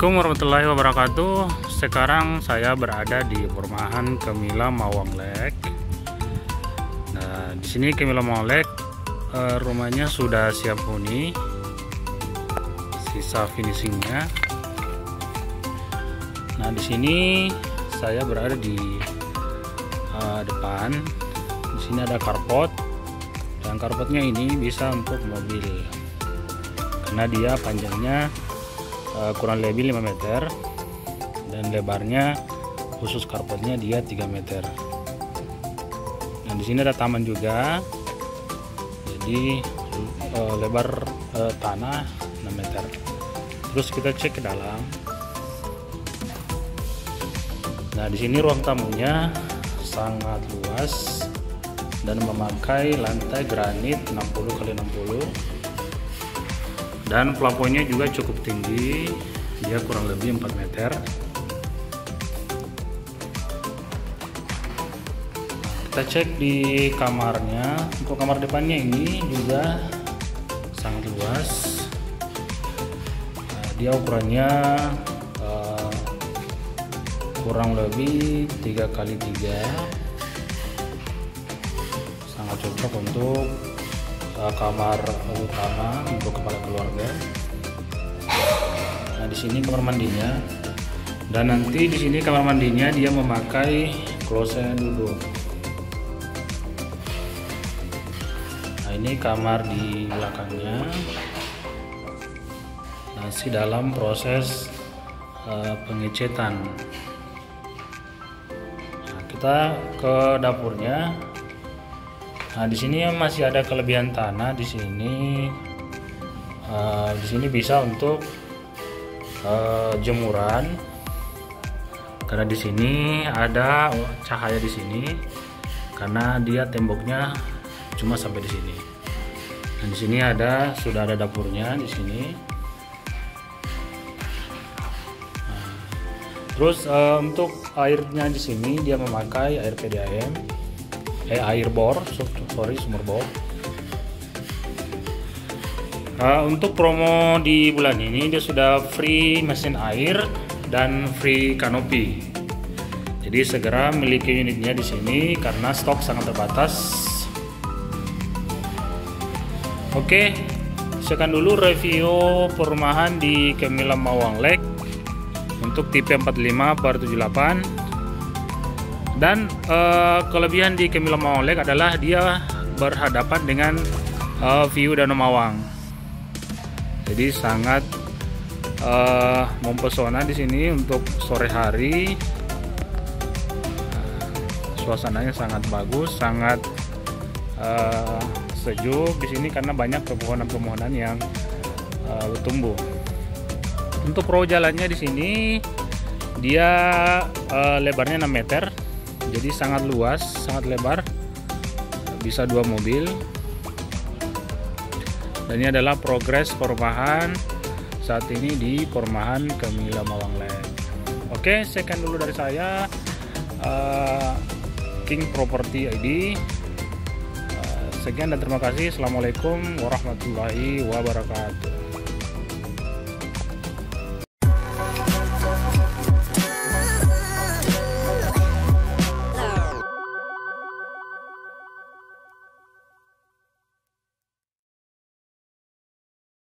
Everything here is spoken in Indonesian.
Assalamualaikum warahmatullahi wabarakatuh. Sekarang saya berada di perumahan Kemila Mawang Lek. Nah, di sini Kemila Mawang Lek, rumahnya sudah siap huni, sisa finishingnya. Nah, di sini saya berada di depan. Di sini ada carport, dan carportnya ini bisa untuk mobil karena dia panjangnya kurang lebih 5 meter dan lebarnya khusus carportnya dia 3 meter. Nah, di sini ada taman juga, jadi lebar tanah 6 meter. Terus kita cek ke dalam. Nah, di sini ruang tamunya sangat luas dan memakai lantai granit 60x60. Dan plafonnya juga cukup tinggi, dia kurang lebih 4 meter. Kita cek di kamarnya. Untuk kamar depannya ini juga sangat luas. Dia ukurannya kurang lebih 3x3, sangat cocok untuk kamar utama untuk kepala keluarga. Nah, di sini kamar mandinya, dan nanti di sini kamar mandinya dia memakai kloset duduk. Nah, ini kamar di belakangnya, masih dalam proses pengecetan. Nah, kita ke dapurnya. Nah, di sini masih ada kelebihan tanah di sini. Di sini bisa untuk jemuran, karena di sini ada cahaya di sini, karena dia temboknya cuma sampai di sini. Dan di sini sudah ada dapurnya di sini. Terus untuk airnya di sini dia memakai air PDAM. Air bor, sumur bor. Untuk promo di bulan ini dia sudah free mesin air dan free kanopi. Jadi segera miliki unitnya di sini karena stok sangat terbatas. Oke, sekian dulu review perumahan di Kemila Mawang Lek untuk tipe 45/78. Dan kelebihan di Kemila Mawang Lek adalah dia berhadapan dengan view Danau Mawang. Jadi sangat mempesona di sini untuk sore hari. Suasananya sangat bagus, sangat sejuk di sini karena banyak pepohonan-pepohonan yang tumbuh. Untuk perahu jalannya di sini dia lebarnya 6 meter. Jadi sangat luas, sangat lebar, bisa 2 mobil. Dan ini adalah progres perumahan saat ini di perumahan Kemila Mawang Lek. Oke, sekian dulu dari saya, King Property ID. Sekian dan terima kasih. Assalamualaikum warahmatullahi wabarakatuh.